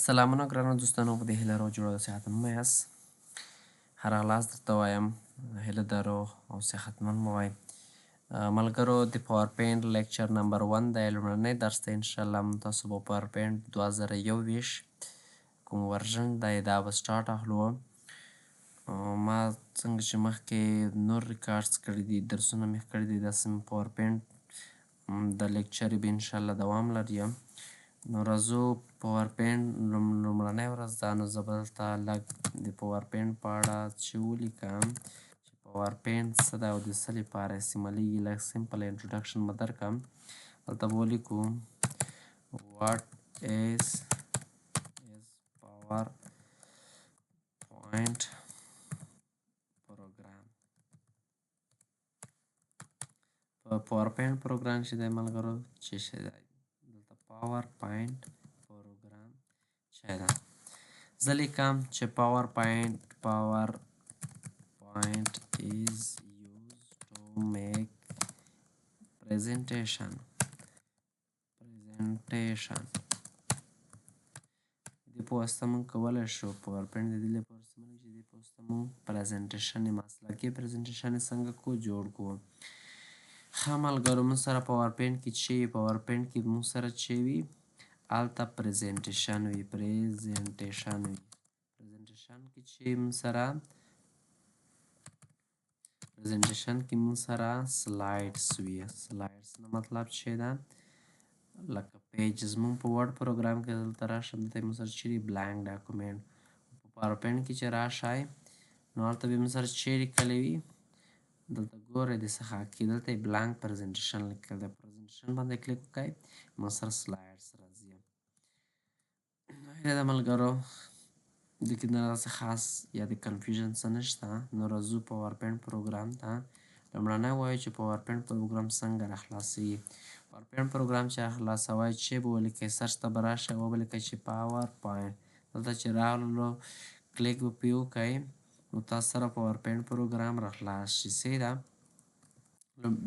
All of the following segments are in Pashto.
سلامونه ګرانو دوستانو، په دې هیله روغ جوړ او صحتمند یاست. هر اغلاس درته وایم هیله د روغ او صحتمند مو وای. ملګرو، د پاور پوینټ لیکچر نمبر 1 دی، لومړنی درس دی. انشاءالله موږ تاسو به پاور پوینټ 2021 کوم ورژن دی دا به سټارټ اخلو. ما څنګه چې مخکې نور ریکارډز کړي دي، درسونه مې کړي دي، داسې مې پاور پوینټ د لیکچر به انشاءالله دوام لري. نو راځو پاور پوینټ لومړنۍ ورځ ده، نو زه به دلته لږ د پاور پوینټ په اړه چې ولیکم چې پاور پوینټ څه ده او د څه لپاره استعمالیږي، لږ سمپل انټروډکشن به درکړم. دلته به ولیکو واټ از پاور پوینټ پروګرام. په پاور پوینټ پروګرام چې دی ملګرو څه شی دی؟ دلته پاور پوینټ پروګرام څه ده؟ زه لیکم چې پاور پوینټ is used to make presentation. دې په واسطه موږ کولی شو پاور پوینټ د دې لپاره استعمالوي چې دې په واسطه موږ پریزنټیشن مسلکي پریزنټیشن څنګه کو جوړ کړو. ښه ملګرو، موږ سره پاور پوینټ کې چې پاور پوینټ کې موږ سره چې وي هلته پریزنټیشن وي. پریزنټیشن کې چې موږ سره پریزنټیشن کې موږ سره سلایډز وي. سلایډز نه مطلب چې ده لکه پیجز. موږ په ورډ پروګرام کې دلته راشم، دلته موږ سره چیرې بلانک ډاکومنټ. په پاور پوینټ کې چې راشئ نو هلته به موږ سره چې لیکلی وي، دلته ګورئ د څخه کې دلته یې بلانک پریزنټیشن لیکلی دی. پریزنټیشن باندې کلیک وکړئ، موږ سره سلایډز راځي. هیله ده ملګرو د کې داسې خاص یا د کنفیوژن څه نشته. نو راځو پاور پوینټ پروګرام ته. لومړنی وایو چې پاور پوینټ پروګرام څنګه راخلاصیږي. پاور پوینټ پروګرام چې راخلاصوئ چې به ولیکئ، سرچ ته به راشئ او ولیکئ چې پاور پوینټ. دلته چې راغلو کلیک به پرې وکړئ نو تاسو سره پاور پوینټ پروګرام راخلاص شي. صحیح ده.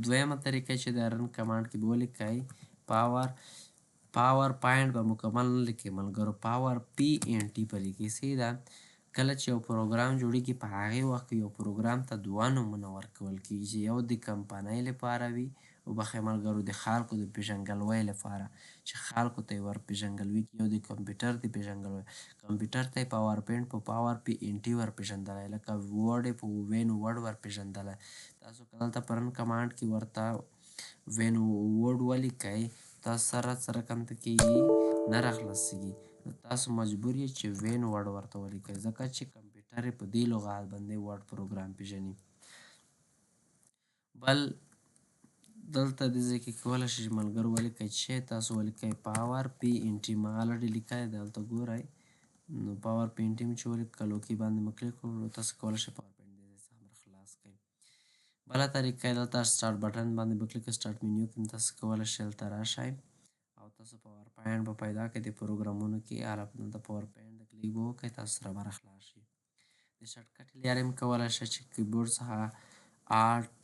دویمه طریقه چې د رن کمانډ کې به ولیکئ پاور پوینټ به مکمل نه لیکئ ملګرو، پاور پی این ټي به لیکئ. صحیح ده. کله چې یو پروګرام جوړیږي په هغې وخت کې یو پروګرام ته دوه نومونه ورکول کېږي، چې یو د کمپنۍ لپاره وي، وبخښئ ملګرو، د خلکو د پیژندګلوۍ لپاره چې خلکو ته یې ورپېژندګلوي کړي. یو د کمپیوټر د پیژندګلوۍ، کمپیوټر ته یې پاور پوینټ په پاور پی این ټي ورپېژندلی، لکه ورډ یې په وین ورډ ورپېژندلی. تاسو که دلته په رن کمانډ کې ورته وین ورډ ولیکئ، تاسو سره څه رقم ته کېږي نه راخلاصېږي. تاسو مجبور یې چې وین ورډ ورته ولیکئ، ځکه چې کمپیوټر یې په دې لغات باندې ورډ پروګرام پېژني. بل دلته دې ځای کې کولی شئ ملګرو ولیکئ چې تاسو ولیکئ پاور پی این ټي. ما الرډي لیکلی دی، دلته ګورئ. نو پاور پی این ټي مې چې ولیکل اوکې باندې مو کلیک وکړو، تاسو کولی شئ پاور پوینټ دې ځای څخه خلاص کړئ. بله طریقه یې دلته سټارټ بټن باندې به کلیک، سټارټ منیو کې تاسو کولی شئ دلته راشئ او تاسو پاور پوینټ به پیدا کړئ د پروګرامونو کې. دلته پاور پوینټ د کلیک به وکړئ، تاسو سره به راخلاص شي. د شارټکټ لارې هم کولی شئ چې کیبورډ څخه آلټ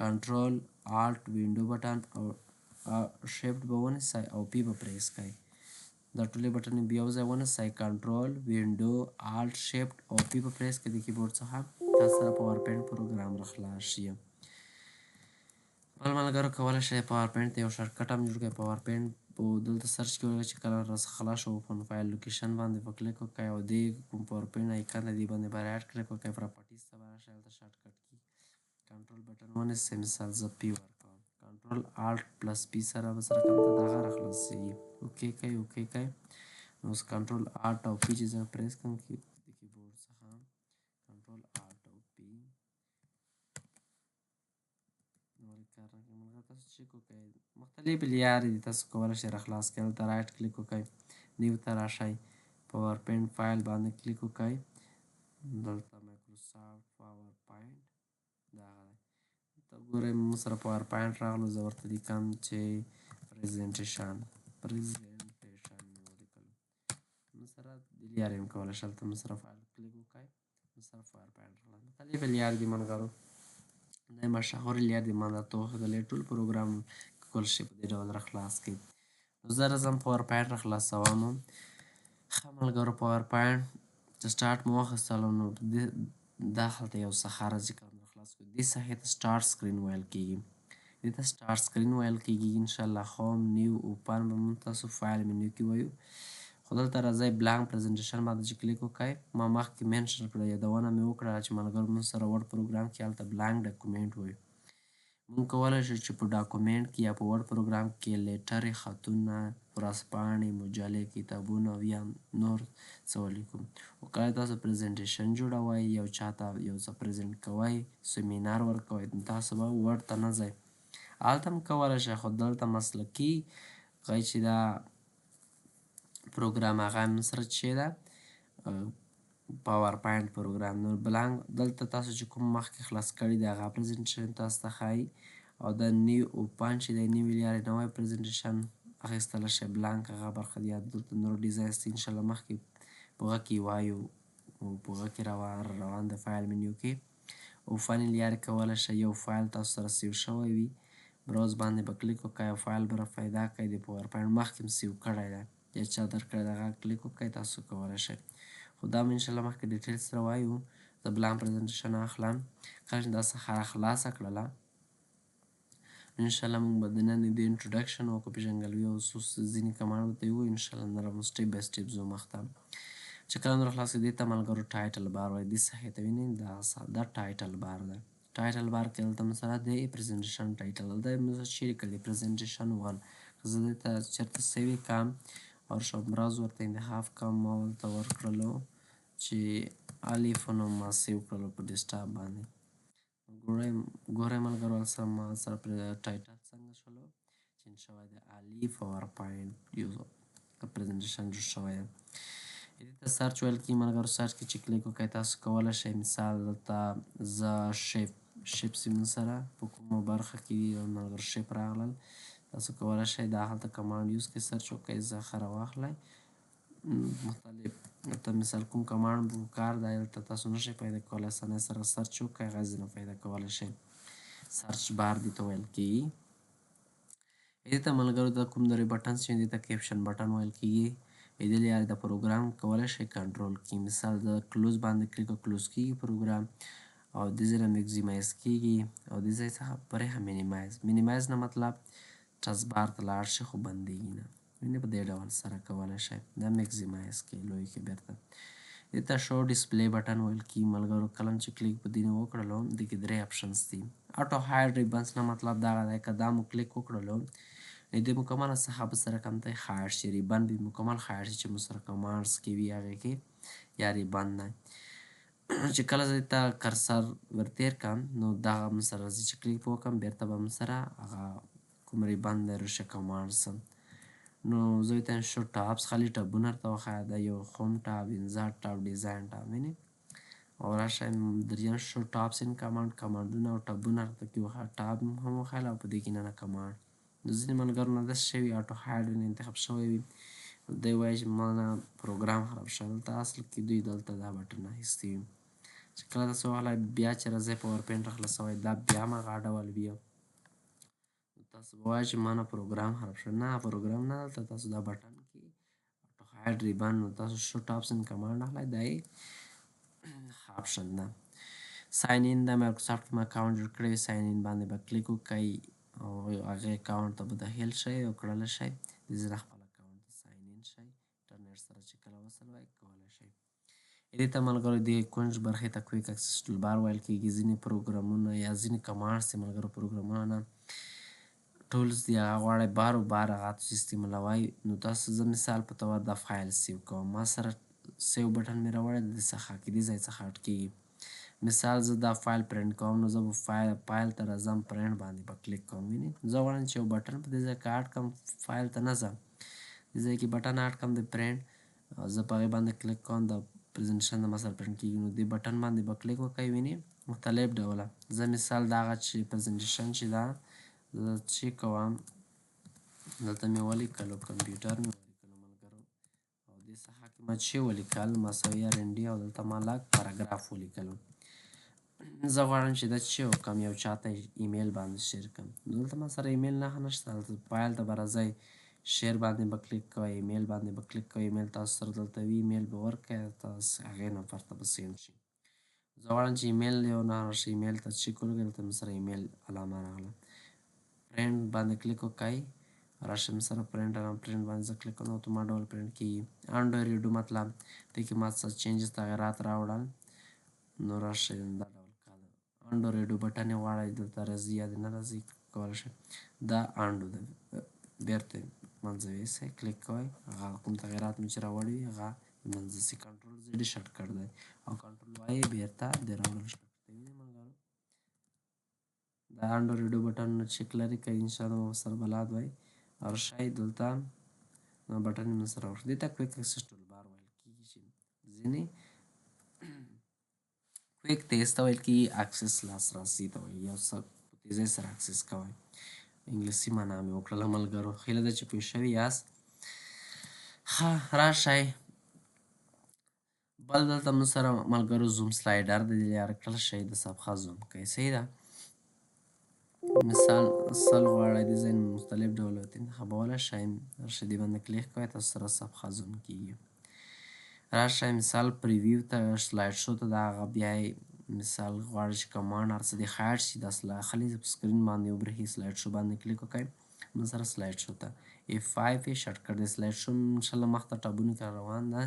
کنټرول آلټ وینډو بټن او شیفټ به ونیسئ او پی به پریس کړئ. دا ټولې بټنې به یو ځای ونیسئ، کنټرول وینډو آلټ شیفټ او پی به پریس کړئ د کیبورډ څخه، تاسو سره پاور پوینټ پروګرام راخلاص شي. بل ملګرو کولی شئ پاور پوینټ ته یو شارټکټ هم جوړ کړئ. پاور پوینټ په دلته سرچ کې ولیکئ چې کله راڅخه خلاص شو اوپن فایل لوکیشن باندې به کلیک وکړئ او دې کوم پاور پوینټ آیکن دی دې باندې به رایټ کلیک وکړئ، پراپرټیز ته به راشئ، هلته شارټکټ کې کنټرول بټن ونیسئ. مثال زه پی ورکوم، کنټرول آلټ پلس پی سره به سره کوم ته دغه راخلاصېږي. اوکې کوئ اوکې کوئ. نو اوس کنټرول آلټ او پی چې زه پریس کړم د کیبورډ څخه کنټرول آلټ او پی تاسو چیک وکړئ. مختلفې لارې دي تاسو کولی شئ راخلاص کړئ. دلته رایټ کلیک وکړئ، نیو ته راشئ، پاور پوینټ فایل باندې کلیک وکړئ، دلته مایکروسافټ پاور پوینټ دغه دی. دلته ګورئ موږ سره پاور پوینټ راغلو، زه ورته لیکم چې پریزنټیشن مې ولیکلو. موږ سره دې لارې هم کولی شئ، هلته موږ سره فایل کلیک وکړئ، موږ سره پاور پوینټ راغلی. مختلفې لارې دي ملګرو، دا مشهورې لارې دي ما درته وښودلې. ټول پروګرام کولی شئ په دې ډول راخلاص کړئ. نو زه راځم پاور پوینټ راخلاصوم. ښه ملګرو پاور پوینټ چې سټارټ مو واخیستلو نو دا هلته یو صفحه راځي. کله مو خلاص کړو دې صفحې ته سټارټ سکرین ویل کېږي. دې ته سټارټ سکرین ویل کېږي. انشاءالله هوم نیو اوپن به مونږ تاسو فایل منیو کې وایو. خو دلته راځئ بلانک پرزنټیشن باندې چې کلیک وکړئ. ما مخکې منشن کړه یادونه مې وکړه چې ملګرو مونږ سره ورډ پروګرام کې هلته بلانک ډاکومنټ وایو. مونږ کولی شو چې په ډاکومنټ کې یا په ورډ پروګرام کې لیټرې، خطونه، ورځپاڼې، مجلې، کتابونه او یا نور څه ولیکو. خو کله تاسو پرزنټیشن جوړوئ، یو چاته یو څه پرزنټ کوئ، سیمینار ورکوئ، نو تاسو به ورډ ته نه ځئ. هلته هم کولی شئ خو دلته مسلکي ښایي چې دا پروګرام هغه هم سره چې ده پاور پوینټ پروګرام. نو بلانک دلته تاسو چې کوم مخکې خلاص کړي دی هغه پرزنټیشن تاسو ته ښایي او د نیو اوپن چې دی نیو لیارې نوی پرزنټیشن اخیستلی شئ. بلانک هغه برخه یا دلته نور ډیزاینس دي انشاءالله مخکې په هغه کې وایو په هغه کې روان د فایل منیو کې اوپن لیارې کولی شئ. یو فایل تاسو سره سیو شوی وي براوز باندې به کلیک وکړئ او فایل به را پیدا کړئ. د پاور پوینټ مخکې هم سیو کړی دی یا چا درکړی دی هغه کلیک وکړئ تاسو کولی شئ. خو دا مو انشاءالله مخکې ډیټیل سره وایو. زه بلانک پرزنټیشن اخلم. کله چې دا صفحه خلاصه کړله انشاءالله موږ به د نن د انټروډکشن وکړو پیژندګلوي او ځینې کمانډ ورته ووایو. انشاءالله نن به سټیپ بای سټیپ ځو مخته. چې کله نور خلاص کړو دې ته ملګرو ټایټل بار وایي. دې صفحې ته وینئ دا ټایټل بار ده. ټایټل بار کې دلته مثلا د پرزنټیشن ټایټل دلته موږ چې لیکلی پرزنټیشن 1 که زه دې ته چېرته سیو یې کړم او شم براوز ورته انتخاب کړم ما ورته ورکړلو چې الف نوم ما سیو کړلو په ډیسکټاپ باندې. ګورئ ملګرو سره ما سره ټایټل څنګه شولو چینج شوی دی. الف پاور پوینټ یو پرزنټیشن جوړ شوی دی. دې ته سرچ ویل کېږي ملګرو. سرچ کې چې کلیک وکړئ تاسو کولی شئ مثال دلته زه شیپس یې موږ سره په کومه برخه کې دي ملګرو شیپ راغلل. تاسو کولی شئ دا هلته کمانډ یوز کړئ سرچ وکړئ زخه راواخلئ مختلف ورته مثال کوم کمانډ مو کار دی دلته تاسو نشئ پیدا کولی اسانۍ سره سرچ وکړئ هغه ځینې پیدا کولی شئ. سرچ بار دې ته ویل کېږي. دې ته ملګرو د کوم درې بټن چې دې ته کیپشن بټن ویل کېږي. دې لارې د پروګرام کولی شئ کنټرول کړئ. مثال د کلوز باندې کلیک کلوز کېږي پروګرام او دې ځای نه میکزیمایز کېږي او دې ځای څخه پرې هم مینیمایز نه مطلب ټچ بار ته لاړ شي خو بندېږي نه. وینې په دې ډول سره کولی شئ دا میکزیمایز کړئ لوی کې بیرته. دې ته شو ډسپلی بټن ویل کېږي ملګرو. کله چې کلیک په دې وکړلو دې کې درې اپشنز دي. اټو هاید ریبنس نه مطلب دغه دی که دا مو کلیک وکړلو د مکمله صفحه به سره کمتۍ هاید شي. ریبن به مکمل هاید شي چې مو سره کمانډز کې وي هغې کې یا ریبن نه چې کله زه ته کرسر ورتیر کړم نو دغه مو سره راځي چې کلیک به وکړم بیرته به مو سره هغه کوم ریبن دی روشه کمانډز نو زه ته شو ټاپس خالي ټابونه ورته وښایه دا یو هوم ټاب انزارټ ټاب ډیزاین ټاب وینې او راشه دریم شو ټاپس ان کمانډونه او ټابونه ورته کې وښایه ټاب هم وښایله او په دې کې نه کمانډ د ځینې ملګرو نه داسې شوي اټو هاید انتخاب شوی وي دی وایي چې ما نه پروګرام خراب شوی دلته اصل کې دوی دلته دا بټن اخیستي وي چې کله تاسو وهلی بیا چې راځئ پاور پوینټ راخلاصوئ دا بیا هم هغه ډول وي تاسو به وایئ چې ما نه پروګرام خراب شوی نه پروګرام نه دلته تاسو دا بټن کې اټو هاید ریبن نو تاسو شو ټاپس ان کمانډ اخلئ دا یې آپشن ده. ساین ان د مایکروسافټ کې ما اکاونټ جوړ کړی وي ساین ان باندې به کلیک وکړئ او هغې اکاونټ ته به داخل شئ او کړلی شئ د زه خپل اکاونټ ته ساین ان شئ انټرنیټ سره چې کله وصل وای کولی شئ. دې ته ملګرو دې کونج برخې ته کویک اکسس ټول بار ویل کېږي. ځینې پروګرامونه یا ځینې کمانډز چې ملګرو پروګرامونه نه ټولز دي هغه غواړئ بار هغه تاسو استعمالوئ نو تاسو زه مثال په طور دا فایل سیو کوم ما سره سیو بټن مې راوړی د دې څخه کې دې ځای څخه اټ کېږي. مثال زه دا فایل پرنټ کوم نو زه به فایل ته راځم پرنټ باندې به کلیک کوم وینې زه غواړم چې یو بټن په دې ځای کې اټ کړم فایل ته نه ځم دې ځای کې بټن اټ کړم د پرنټ زه په هغې باندې کلیک کوم د پرزنټیشن د ما سره پرنټ کېږي نو دې بټن باندې به کلیک وکړئ وینې مختلف ډوله زه مثال د هغه چې پرزنټیشن چې ده زه چې کوم دلته مې ولیکلو کمپیوټر مې ولیکلو ملګرو او دې څخه کې ما چې ولیکل مساوي رنډي او دلته ما لږ پاراګراف ولیکلو زه غواړم چې دا چې وکړم یو چاته ایمیل باندې شیر کړم دلته ما سره ایمیل نښه نشته دلته فایل ته به راځئ شیر باندې به کلیک کوئ، ایمیل باندې به کلیک کوئ، ایمیل تاسو سره دلته وي، ایمیل به ورکړئ، تاسو هغې نه پرته به سینډ شي. زه غواړم چې ایمیل یو نه راشي، ایمیل ته چیک ولګوئ، دلته مې سره ایمیل علامه راغله. پرنټ باندې کلیک وکړئ، راشي مې سره پرنټ باندې زه کلیک کوم، اتومات ډول پرنټ کېږي. انډو ریډو مطلب دې کې ما څه چینجز تغیرات راوړل، نو راشئ دا ډول کاله انډو ریډو بټن یې غواړئ، دلته راځي یا دې نه راځي کولی شئ. دا انډو ده، بېرته منځه یوسئ، کلیک کوئ، هغه کوم تغیرات مې چې راوړي وي هغه منځه سي. کنټرول زیډ شارټکټ دی او کنټرول وای بېرته د راوړلو شارټکټ دی. وینئ ملګرو دا انډو ریډو بټنونه چیک لري که انشاءالله به ورسره بلد وئ، ورشئ دلته بټن یې سره ورشئ. دې ته کویک اکسس ټول بار ویل کېږي چې ځینې کویک تیز ته ویل کېږي، اکسس لاسرسي ته وایي، یو څه په تیزۍ سره اکسس کوئ. انګلیسي معنا مې وکړله ملګرو، هیله ده چې پوه شوي یاست. ښه راشئ بل دلته موږ سره ملګرو زوم سلایډر د دې لپاره کله شئ د صفحه زوم کوئ، صحیح ده. مثال سل غواړئ د ځای مختلف ډوله انتخابولی شئ، راشئ دې باندې کلیک کوئ، تاسو سره صفحه زوم کېږي. راشئ مثال پریویو ته سلایډ شو ته د هغه بیا مثال غواړئ چې کمانډ هر څه دې هایډ شي، دا خالي په سکرین باندې وبرېښي، سلایډ شو باندې کلیک وکړئ، موږ سره سلایډ شو ته F5 یې شارټکټ دی. سلایډ شو انشاءالله مخته ټابونو کې روان ده.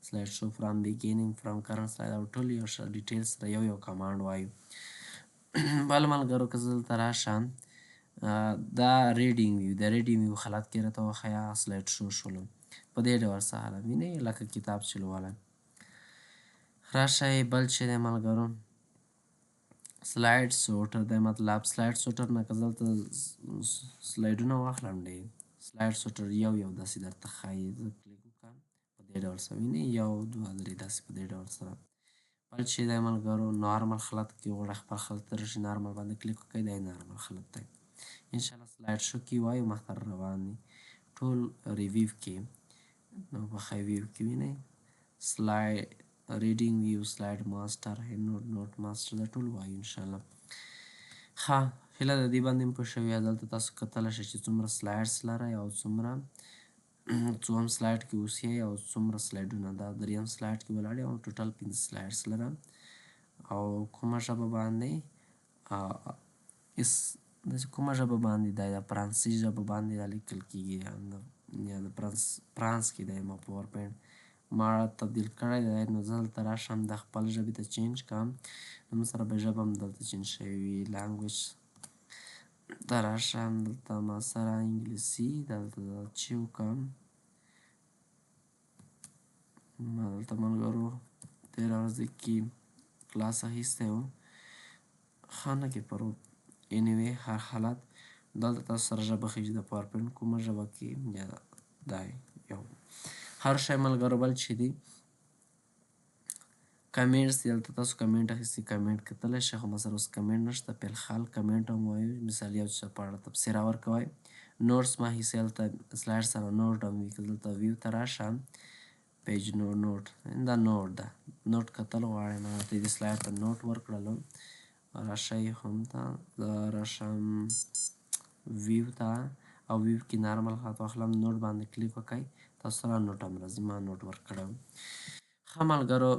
سلایډ شو فرام بیګینینګ فرام کرنټ سلاید او ټول یو ډیټیل سره یو کمانډ وایو. بل ملګرو که زه دلته راشم دا ریډینګ ویو، د ریډینګ ویو حالت کې راته وښیه، سلایډ شو شولو په دې ډول څه حالت وینئ لکه کتاب چې لولئ. راشئ بل چې دی ملګرو سلایډ سورټر دی، مطلب سلایډ سورټر نه که زه دلته سلایډونه واخلم ډېر سلایډ سورټر یو داسې درته ښایي، زه کلیک وکړم په دې ډول سره وینئ یو دوه درې داسې په دې ډول سره. بل چې دی ملګرو نارمل حالت کې غواړئ خپل حالت ته راشي، نارمل باندې کلیک وکړئ، دا یې نارمل حالت دی. انشاءالله سلایډ شو کې وایو مخته روان دي ټول ریویو کې، نو په ویو کې وینئ سلایډ ریډینګ ویو، سلایډ ماسټر، نوټ ماسټر دا ټول وایو انشاءالله. ښه هیله ده دې باندې مو پوه شوي یاست. دلته تاسو کتلی شئ چې څومره سلایډس لرئ او څومره څوم سلایډ کې اوسئ او څومره سلایډونه، دا دریم سلایډ کې ولاړ یم او ټوټل 5 سلایډس لرم. او کومه ژبه باندې کومه ژبه باندې دا د فرانسې ژبه باندې دا لیکل کېږي یا د فرانس کې دی ما پاور پوینټ ما تبدیل کړی دی. نو زه دلته راشم د خپل ژبې ته چینج کړم، نو موږ سره به ژبه هم دلته چینج شوې وي. لانګویج ته راشم، دلته ما سره انګلیسي دلته چې وکړم، ما دلته ملګرو تېره ورځ کې کلاس اخیستی و، ښه نه کې پرو انیوې هر حالت دلته تاسو سره ژبه ښیي چې د پاور پوینټ کومه ژبه کې یا دا یو هر شی ملګرو. بل چې دی کمنټس دی، دلته تاسو کمنټ اخیستي، کمنټ کتلی شئ، خو ما سره اوس کمنټ نشته فلحال کمنټ هم وایو، مثال یو څه په اړه تبصره ورکوئ. نوټس ما اخیستي دلته سلایډ سره نوټ هم وي، که دلته ویو ته راشم پیج نوټ دا نوټ ده، نوټ کتل غواړئ ما ته دې سلایډ ته نوټ ورکړلو، راشئ هم ته زه راشم ویو ته او ویو کې نارمل حالت واخلم، نوټ باندې کلیک وکړئ، تاسو سره نوټ هم راځي، ما نوټ ورکړی و. ښه ملګرو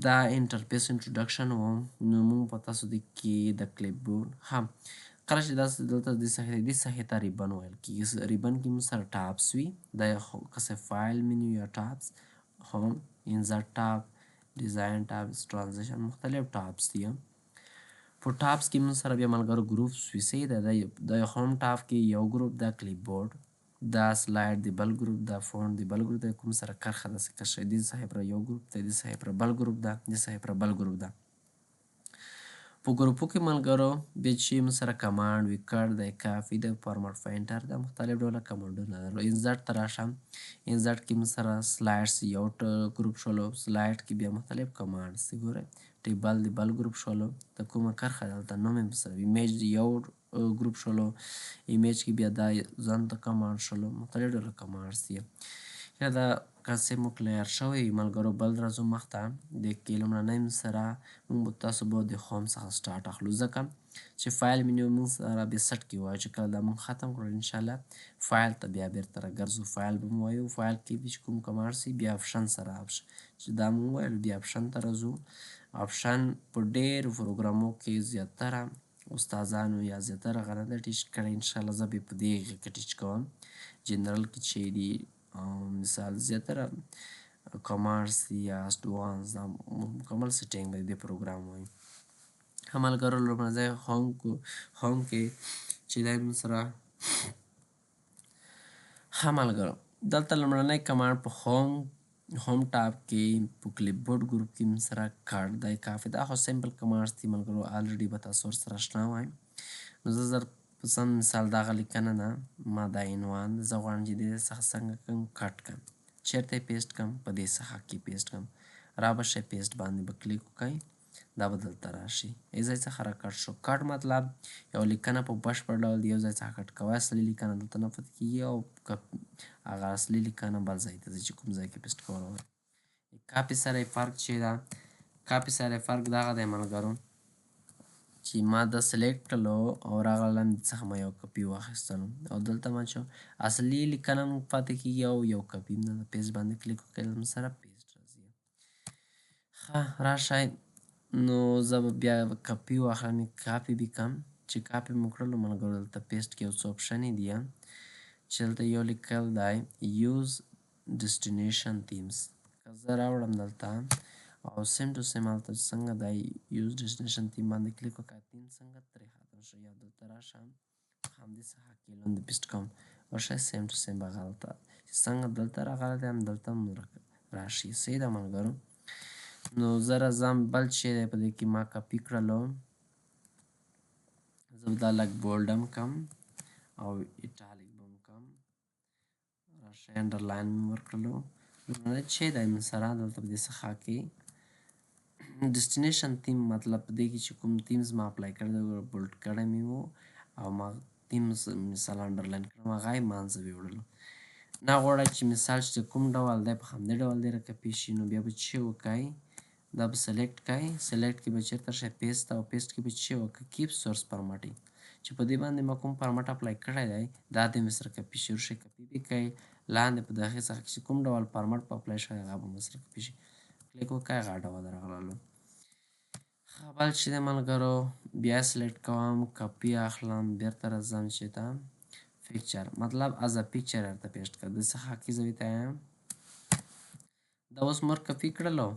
دا انټرفیس انټروډکشن و، نو موږ په تاسو کې د کلیپ بورډ کله چې داسې دلته دې صحیح ته ریبن ویل کېږي. ریبن کې موږ سره ټاپس وي، دا کسې فایل منیو یا ټاپس، هوم، انزرټ ټاپ، ډیزاین ټاپس، ټرانزیشن مختلف ټاپس دي. په ټاپس کې موږ سره بیا ملګرو ګروپس وي، صحیح ده. د هوم ټاپ کې یو ګروپ دا کلیپ بورډ، دا سلایډ دی بل ګروپ، دا فونټ دی بل ګروپ دی، کوم سره کرښه داسې کش شوې، دې صحیح پر یو ګروپ دی، دې صحیح پر بل ګروپ ده، دې صحیح پر بل ګروپ ده. په ګروپو کې ملګرو بیا چې موږ سره کمانډ وي، کټ دی، کافي دی، فارمټ پوینټر ده، مختلف ډوله کمانډونه لرو. انزرټ ته راشم، انزرټ کې موږ سره سلایډس یو ګروپ شولو، سلایډ کې بیا مختلف کمانډس دي، ګورئ ټیبل دی بل ګروپ شولو، د کومه کرښه دلته نوم یې سره ایمیج دی یو ګروپ شولو، ایمیج کې بیا دا ځان ته کمانډ شولو، مختلف ډوله کمانډس دي. یا دا که څه مو کلیر شوی ملګرو بل راځو مخته د کې لومړنۍ سره موږ به تاسو به د هوم څخه سټارټ اخلو ځکه چې فایل منیو موږ سره بیا سټ کې وایو چې کله دا موږ ختم کړو انشاءالله فایل ته بیا بیرته راګرځو فایل به مو وایو فایل کې چې کوم کمانډ سي بیا آپشن سره چې دا موږ وویل بیا آپشن ته راځو آپشن په ډېرو پروګرامو کې زیاتره استادانو یا زیاتره غلطه ټیچ کړی انشاءالله زه به په دې هغې کې ټیچ کوم جنرال کې چې دي مثال زیاتره کمانډس دي یا اسټوانس دا مکمل سیټینګ به د پروګرام وایي ښه ملګرو لومړی هوم کې چې دی موږ سره ښه ملګرو دلته لومړنی کمانډ په هوم ټاب کې په کلیپ بورډ ګروپ کې موږ سره کټ دی کافي دا خو سمپل کمانډس دي ملګرو الریډي به تاسو ورسره اشنا وای نو زه زر په سم مثال دغه لیکنه ده ما دا عنوان زه غواړم چې د دې څخه څنګه کړم کټ کړم چیرته یې پیسټ کړم په دې څخه کې پیسټ کړم را به شئ پیسټ باندې به کلیک وکړئ دا به دلته راشي یو ځای څخه راکټ شو کټ مطلب یو لیکنه په بشپړ ډول د یو ځای څخه کټ کوئ اصلي لیکنه دلته نه پاتې کېږي او هغه اصلي لیکنه بل ځای ته ځي چې کوم ځای کې پیسټ کول غواړئ کاپي سره یې فرق چې ده کاپي سره یې فرق دغه دی ملګرو چې ما د سلیکټ کړلو او راغلم د څخه ما یو کپي واخیستلو او دلته ما چې اصلي لیکنه مو پاتې کېږي او یو کپي نه د پیسټ باندې کلیک وکړئ سره پیسټ راځي ښه راشئ نو زه به بیا کپي واخلم کاپي بیکم چې کاپي مو کړلو ملګرو دلته پیسټ کې یو څه اپشنې دي چې دلته یو لیکل دی یوز ډیسټینیشن تیمز که زه راوړم دلته او سیم ټو سیم هلته څنګه دی یوز ډیسټینیشن تیم باندې کلیک وکړه تیم څنګه ترې ختم شو یا دلته راشم همدې څخه کې لاندې پیسټ کوم ورشئ سیم ټو سیم به هلته چې څنګه دلته راغلی دی همدلته هم راشي صحیح ده ملګرو نو زه راځم بل چې دی په دې کې ما کاپي کړلو زه به دا لږ بولډ هم کړم او ایټالیک به هم کړم راشئ انډرلاین مې ورکړلو لومړنی چې دی موږ سره دلته په دې څخه کې ډیسټینیشن تیم مطلب په دې کې چې کوم تیمز ما اپلای کړی دی بولډ کړی مې و او ما تیمز مثال انډرلاین کړم هغه یې منځه ویوړلو نه غواړئ چې مثال چې کوم ډول دی په همدې ډول دی راکپي شي نو بیا به چې وکړئ دا به سلیکټ کړئ سلیکټ کې به چېرته شئ پیسټ او پیسټ کې به چې وکړئ کیپ سورس فارمټینګ چې په دې باندې ما کوم فارمټ اپلای کړی دی دا د مې سره کپي شي ورشئ کپي به کوئ لاندې په دغې څخه چې کوم ډول فارمټ په اپلای شوی هغه به مو سره کپي شي کلیک وکړئ هغه ډول راغللو ښه بل چې دی ملګرو بیا سلیکټ کوم کپي اخلم بیرته راځم چې ته پکچر مطلب از ا پکچر ورته پیسټ کړه د څخه کې زه ورته یم دا اوس مور کپي کړلو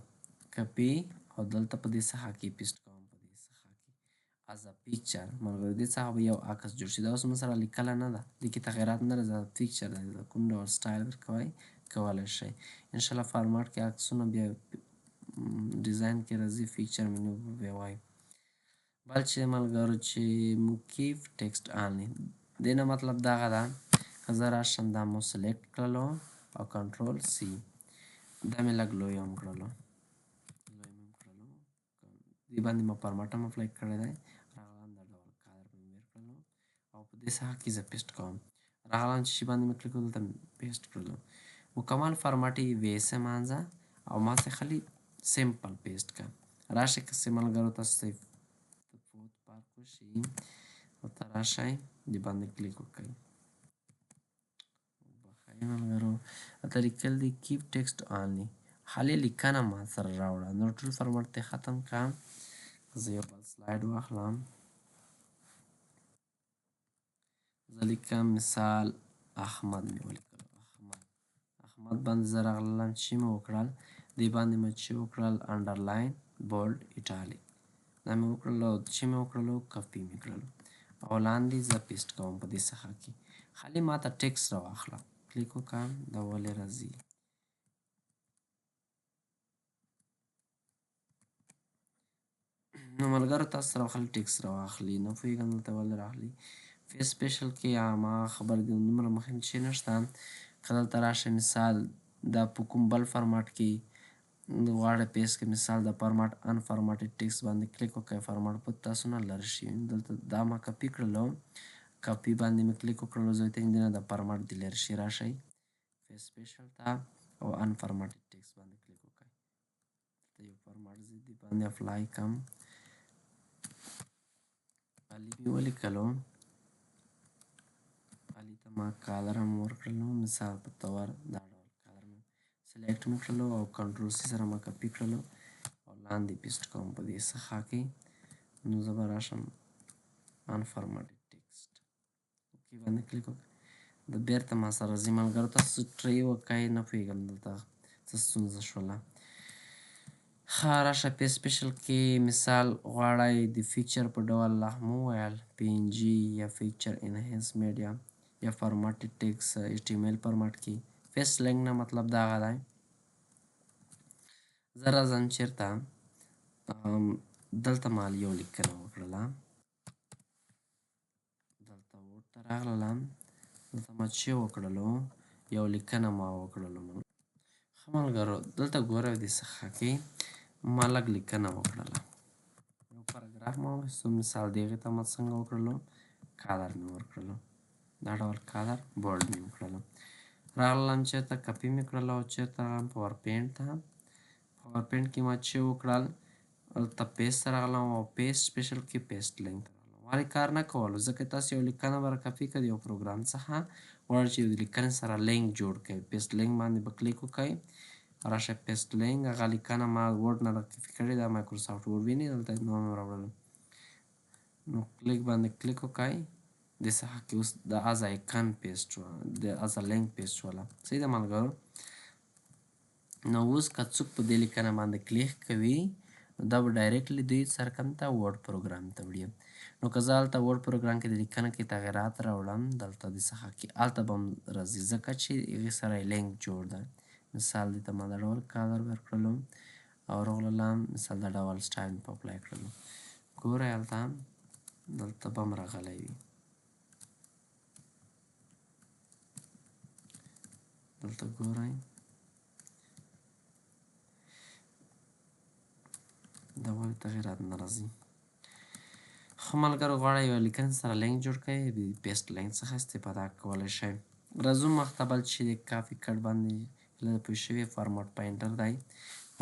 کپي او دلته په دې څخه کې پیسټ کوم په دې څخه کې از ا پکچر ملګرو دې څخه به یو عکس جوړ شي دا اوس مو سره لیکله نه ده دې کې تغیرات نه راځي پکچر دی کوم ډول سټایل ورکوئ کولی شئ انشاءالله فارمټ کې عکسونه بیا ډیزاین کې راځي فیچر منو به بیا وایو بل چې ملګرو چې مو کیپ ټیکسټ آنلی دې نه مطلب دغه ده که زه راشم دا مو سلیکټ کړلو او کنټرول سی دا مې لږ لوی هم کړلو دې باندې ما فارمټ هم اپلای کړی دی راغلم دا ډول کلر مې ویر کړلو او په دې څخه کې زه پیسټ کوم راغلم چې شي باندې مې کلیک دلته پیسټ کړلو مکمل فارمټ یې ویسه مانځه او ما څه خالي سمپل پیسټ کړه راشئ که څه ملګرو تاسو ته فوت پارک وشي ورته راشئ دې باندې کلیک وکړئ بخښئ ملګرو هلته لیکل دي کیپ ټیکسټ آنلی خالي لیکنه ما سره راوړه نو ټول فارمټ ته ختم کړم زه یو بل سلاید واخلم زه لیکم مثال احمد مې ولیکلو احمد باندې زه راغلم چې مې وکړل دې باندې مې چې وکړل انډرلاین بولډ ایټالیک دا مې وکړلو چې مې وکړلو کپي مې کړلو او لاندې زه پیسټ کوم په دې څخه کې خالي ما ته ټیکسټ راواخله کلیک وکړم دا ولې راځي نو ملګرو تاسو سره خالي ټیکسټ راواخلي نه پوهېږم دلته ولې راغلي فیس سپیشل کې هماغه خبره دي دومره مهم شی نشته که دلته راشئ مثال دا په کوم بل فارمټ کې غواړئ پیسټ کړئ مثال د فارمټ ان فارمټډ ټیکسټ باندې کلیک وکړئ فارمټ په تاسو نه لرې شي دلته دا ما کپي کړلو کپي باندې مې کلیک وکړلو زه ورته نه د فارمټ دې لرې شي راشئ فیس سپیشل ته او انفارمټډ ټیکسټ باندې کلیک وکړئ. دلته یو فارمټ زه دې باندې اپلای کړم. علي مې ولیکلو، علي ته ما کالر هم ورکړلو. مثال په طور دا ډول کالر مې سلیکټ مې کړلو او کنټرول سی سره ما کاپي کړلو او لاندې پیسټ کوم په دې څخه کې. نو زه به راشم انفارمټډ ټیکسټ اوکې باندې کلیک وکړم. د بیرته ما سره ځي ملګرو، تاسو ټرای وکړئ، نه پوهېږم دلته څه ستونزه شوله. ښه راشه پی سپیشل کې مثال غواړئ د فیچر په ډول مو وویل PNG یا فیچر انهانس میډیا یا فارمټډ ټیکسټ HTML فارمټ کې. فیس لینک نه مطلب دا هغه دی. زه راځم چېرته دلته ما یو لیکنه وکړله، دلته ورډ ته راغلم، دلته ما چې وکړلو یو لیکنه ما وکړلو. ښه ملګرو دلته ګورئ دې څخه کې ما لږ لیکنه وکړله، یو پاراګراف ما وایستو. مثال د هغې ته ما څنګه وکړلو، کالر مې ورکړلو، دا ډول کالر بولډ مې وکړلو. راغلم چېرته کپي مې کړله او چېرته راغلم پاور پوینټ ته. پاور پوینټ کې ما چې وکړل هلته پیسټ ته راغلم او پیسټ سپیشل کې پیسټ لینک ته راغلم. ولې کار نه کولو، ځکه تاسو یو لیکنه به راکپي کړئ یو پروګرام څخه، غواړئ چې د لیکنې سره لینک جوړ کړئ. پیسټ لینک باندې به کلیک وکړئ، راشه پیسټ لینک. هغه لیکنه ما ورډ نه راکپي کړې ده، مایکروسافټ ورډ ویني دلته نوم یې راوړلو. نو کلیک باندې کلیک وکړئ، دې څخه کې اوس د از آیکن پیسټ شوه، د از لینک پیسټ شوله. صحیح ده ملګرو. نو اوس که څوک په دې لیکنه باندې کلیک کوي دا به ډایرکټلی دوی سره کوم ته ورډ پروګرام ته وړي. نو که زه هلته ورډ پروګرام کې د لیکنه کې تغیرات راوړم دلته دې څخه کې هلته به هم راځي، ځکه چې هغې سره یې لینک جوړ ده. مثال دې ته ما دا ډول کالر ورکړلو او راغلم مثال دا ډول سټایل مې په اپلای کړلو. ګورئ هلته دلته به هم راغلی وي، دلته ګورئ دا ولې تغیرات نه راځي. ښه ملګرو غواړئ یوه لیکنې سره لینک جوړ کړئ، د پیسټ لینک څخه استفاده کولی شئ. راځو مخته بل چې د کافي کټ باندې له پوه شوي فارمټ پوینټر دی.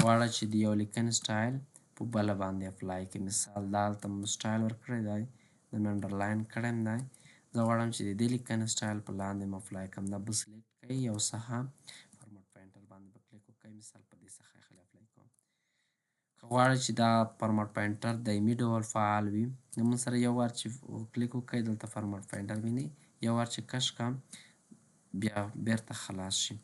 غواړه چې د یو لیکنې سټایل په بله باندې اپلای کړي. مثال دا هلته مو سټایل ورکړی دی، د مې انډرلاین کړی دی. زه غواړم چې د دې لیکنې سټایل په لاندې م اپلای کړم. دا به سلیکټ کړئ یو څخه فارمټ پوینټر باندې به کلیک وکړئ. مثال په دې څخه یې خلي اپلای کوم. که غواړئ چې دا فارمټ پوینټر دایمي ډول فعال وي نو موږ سره یو وار چې کلیک وکړئ دلته فارمټ پوینټر وینئ، یو وار چې کش کړم بیا بیرته خلاص شي.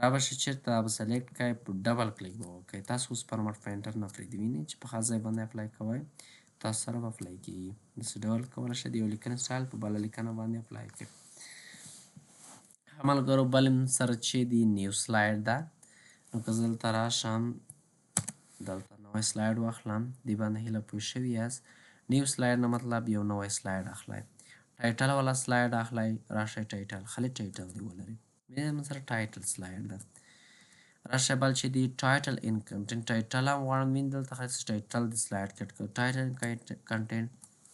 را به شي چېرته به سلیکټ کړئ په ډبل کلیک به وکړئ. تاسو اوس فارمټ پوینټر نه پرېږدي، وینئ چې په خاص ځای باندې اپلای کوئ تاسو سره به اپلای کېږي. داسې ډول کولی شئ د یو لیکنې سټایل په بله لیکنه باندې اپلای کړئ. ملګرو بل سره چې د نیو سلاید ده، نو که زه دلته راشم دلته نوی سلاید واخلم، دې باندې هیله پوه شوي یاست. نیو سلاید نه مطلب یو نوی سلاید اخلئ. ټایټل والا سلاید اخلئ، راشئ ټایټل، خالي ټایټل دې ولرئ. موږ سره ټایټل سلاید ده. راشئ بل چې دی ټایټل ان کنټینټ، ټایټل هم غواړم وین دلته خاص ټایټل د سلاید کټ کړو. ټایټل کنټینټ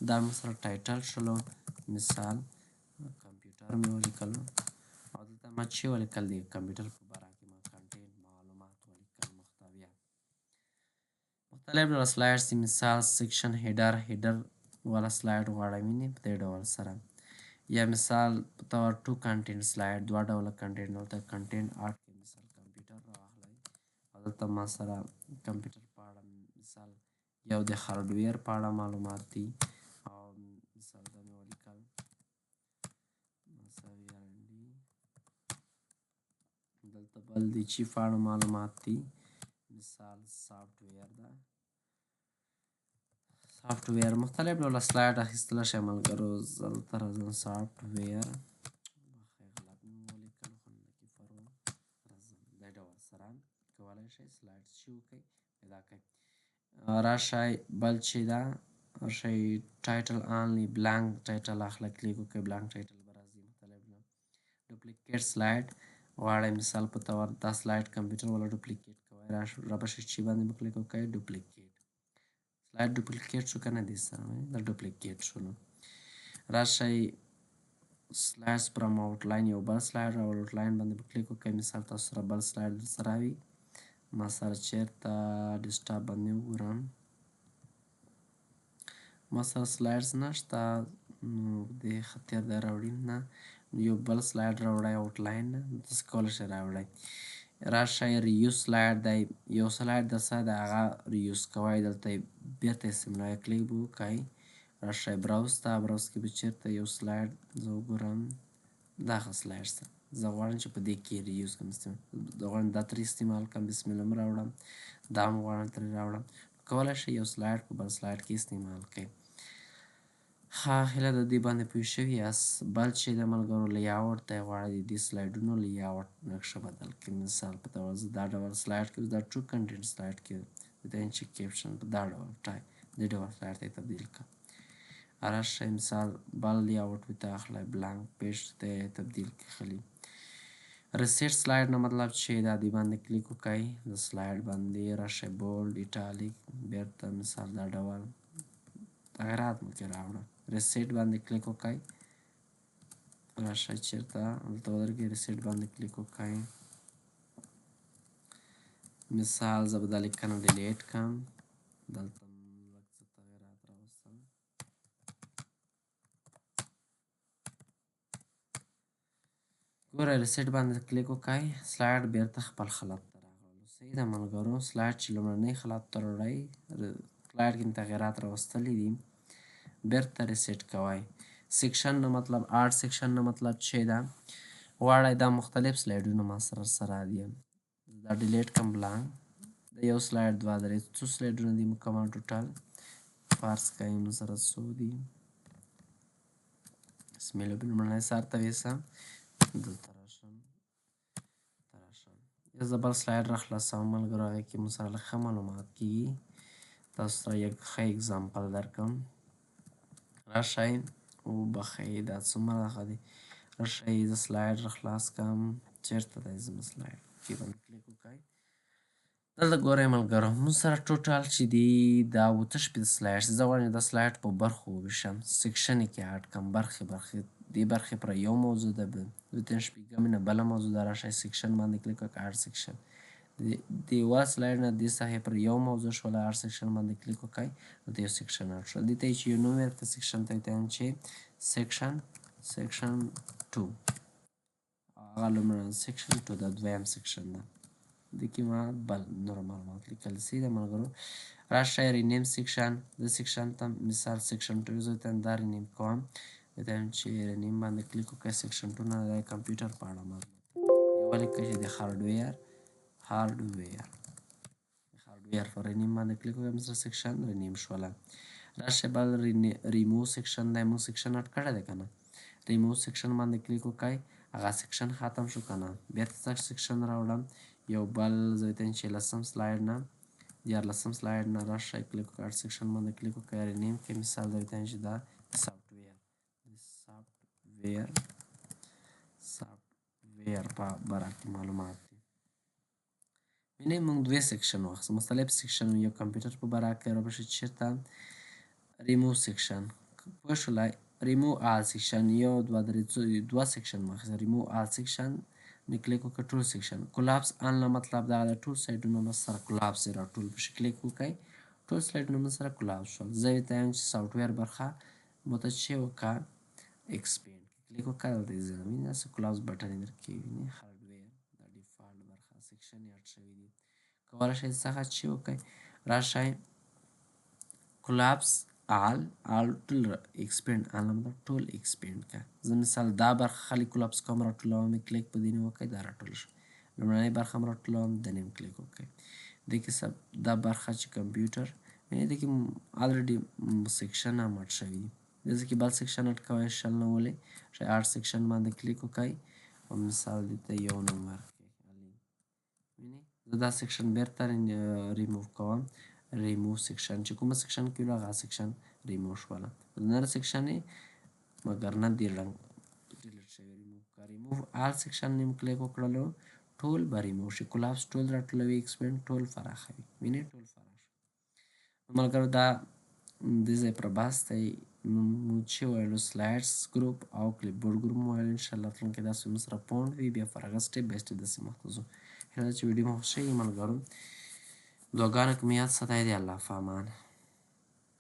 دا موږ سره ټایټل شلو. مثال کمپیوټر مې ولیکلو او دلته ما چې ولیکل د کمپیوټر په باره کې ما کنټینټ معلومات ولیکل محتویات. مختلف ډول سلایډز دي، مثال سیکشن هیډر والا سلاید غواړئ وینئ په دې ډول سره، یا مثال په طور ټو کنټینټ سلاید دوه ډوله کنټینټ دلته کنټینټ آرټ کې مثال کمپیوټر راواخلئ او دلته ما سره کمپیوټر په اړه مثال یو د هارډویر په اړه معلومات دي او مثال دا مې ولیکل دلته بل د چیف په اړه معلومات دي. مثال سافټویر ده، سافټویر مختلف ډوله سلاید اخیستلی شئ ملګرو. زه دلته راځم سافټویر غلط مې ولیکلو خو نکیفر و، راځم دې ډول سره کولی شئ سلاید چې وکړئ پیدا کړئ. راشئ بل چې ده راشئ ټایټل آنلی بلانک ټایټل اخلئ، کلیک وکړئ بلانک ټایټل به راځي. مختلف ډول ډوپلیکیټ سلاید غواړئ مثال په طور دا سلاید کمپیوټر والا ډوپلیکیټ کوئ، را به شي چې باندې به کلیک وکړئ ډوپلیکیټ سلاید ډوپلیکیټ شو که نه دې سره دا ډوپلیکیټ شولو. راشئ سلایډز فرام آوټلاین یو بل سلایډ راوړ آوټلاین باندې په کلیک وکړئ. مثال تاسو سره بل سلایډ درسره وي ما سره چېرته ډیسکټاپ باندې وګورم ما سره سلایډز نشته نو دې خطر دی راوړي نه یو بل سلایډ راوړی آوټلاین نه تاسو کولی شئ راوړئ راشئ ریوز سلایډ دی یو سلایډ درسره دی هغه ریوز کوئ دلته یې بیرته استعمالوئ کلیک به وکئ راشئ براوز ته براوز کې به چېرته یو سلایډ زه وګورم دغه سلایډ ته زه غواړم چې په دې کې ریوز کړم زه غواړم دا ترې استعمال کړم بسم الله هم راوړم دا هم غواړم ترې راوړم کولی شئ یو سلایډ په بل سلایډ کې استعمال کړئ ښه هیله د دې باندې پوه شوي یاست بل چې د ملګرو لیاوټ دی غواړئ د دې سلایډونو لیاوټ نقشه بدل کړئ مثال په ډول زه دا ډول سلایډ کې دا ټرو کنټینټ سلایډ کې دا چې کیپشن په دا ډول دې ډول سلایډ ته تبدیل کړم راشئ مثال بل لیاوټ ورته اخلئ بلانک پیج ته تبدیل کړئ خلی ریسیټ سلایډ نه مطلب چې دا دې باندې کلیک وکړئ د سلایډ باندې راشئ بولډ ایټالیک بیرته مثال دا ډول تغیرات مو کې راوړم ریسیټ باندې کلیک وکړئ راشئ چېرته دلته ودرېږئ ریسیټ باندې کلیک وکړئ مثال زه به دا لیکنه ډیلیټ کړم دلته لږ څه تغیرات راوستم ګوره ریسیټ باندې کلیک وکړئ سلایډ بیرته خپل حالت ته راغلو صحیح ده ملګرو سلایډ چې لومړني حالت ته راوړئ سلایډ کې تغیرات راوستلي دي بیرته ریسیټ کوئ سیکشن نه مطلب آرټ سیکشن نه مطلب چې ده غواړئ دا مختلف سلایډونه ما سره دي دا ډیلیټ کړم بلانک د یو سلایډ دوه درې څو سلایډونه دي مکمل ټوټل فرض کړئ موږ سره څو دي بسم الله لومړنی سر ته ویسم دلته راشم زه بل سلایډ راخلاصوم ملګرو هغې کې موږ سره لږ ښه معلومات کېږي تاسو سره یک ښه اګزامپل درکړم راشئ وبخئ دا څومره دغه دی راشئ زه سلایډ راخلاص کړم چېرته دی زما سلایډ کې باندې کلیک وکړئ دلته ګورئ ملګرو موږ سره ټوټل چې دي دا اوته شپېته سلایډ زه غواړم دا سلایډ په برخو وویشم سیکشن یې کې اډ کړم برخې دې برخې پر یو موضوع ده دوه شپږمې نه بله موضوع ده راشئ سیکشن باندې کلیک وکړئ اډ سیکشن د یوه سلایډ نه دې صفحې پر یو موضوع شوله اډ سیکشن باندې کلیک وکړئ دلته یو سیکشن اډ شول دې ته یې چې یو نوم ورکړه سیکشن ته یې چې سیکشن 2 هغه لومړنی سیکشن 2 دا دویم سیکشن ده دې کې ما بل نور معلومات لیکل سوي ده ملګرو راشئ رینیم سیکشن د سیکشن ته مثال سیکشن 2 زه ته دا رینیم کوم دته چې رینیم باندې کلیک وکړئ سیکشن 2 نه د کمپیوټر په اړه معلومات یو لیکئ چې د هارډویر پر رینیم باندې کلیک وکړئ مثلا سیکشن رینیم شوله راشئ بل ریموو سیکشن دی موږ سیکشن اډ کړی دی که نه ریموو سیکشن باندې کلیک وکړئ هغه سیکشن ختم شو که نه بیرته څه سیکشن راوړم یو بل زه ته چې لسم سلایډ نه دیارلسم سلایډ نه راشئ کلیک وکړئ اډ سیکشن باندې کلیک وکړئ رینیم کې مثال زه ته چې دا سافټویر په باره کې معلومات دي وینئ موږ دوې سیکشن واخیستو مختلف سیکشن یو کمپیوټر په باره کې رابشي چېرته ریموو سیکشن پوه شولئ ریموو آل سیکشن یو دوه درې دوه سیکشن مو اخیسته ریموو آل سیکشن نه کلیک وکړئ ټول سیکشن کولابس آن نه مطلب دغه د ټول سایډونه مو سره کولابس یې راټول بشي کلیک وکړئ ټول سلایډونه مو سره کولابس شول زه یې ته وایم چې سافټویر برخه مو ته چې وکړه ایکسپینډ کلیک وکړه دلته یې ځه وینئ داسې کولابس بټن یې درکې وینئ هارډویر دا ډیفالټ برخه سیکشن یې اډ شوي دي کولی شئ څخه چې وکړئ راشئ کولابس آل ټول ایکسپینډ آل مطلب ټول ایکسپینډ کړه زه مثال دا برخه خالي کولابس کوم راټولوم کلیک په دې وکړئ دا راټول شو لومړنۍ برخه هم راټولوم د نیم کلیک وکړئ دې کې دا برخه چې کمپیوټر یعنې دې کې الریډي سیکشن هم اډ شوي دي داسې کې بل سیکشن اډ کوئ شل نه ولې اډ سیکشن باندې کلیک وکړئ او مثال دې ته یو نوم ورکړئ وینئ زه دا سیکشن بیرته ریموو کوم ریموو سیکشن چې کومه سیکشن کې ویلو هغه سیکشن ریموو شوله نر سیکشن یې مګر نه دې رنګ ډیلیټ شوی ریموو که ریموو آل سیکشن نیم کلیک وکړلو ټول به ریموو شي کولابس ټول راټولوي ایکسپینډ ټول فراخوي وینئ ټول فراخ شو ملګرو دا دې ځای پر بحث دی موږ چې ویلو سلایډس ګروپ او کلیپبورډ ګروپ مو ویلو انشاءالله راتلونکي درس کې موږ سره پوند وي بیا پر هغه سټپ بای سټپ داسې مخته ځو هیله ده چې ویډیو مو خوښ شوي ملګرو دعاګانو کې مې یاد ساتئ دی الله په امان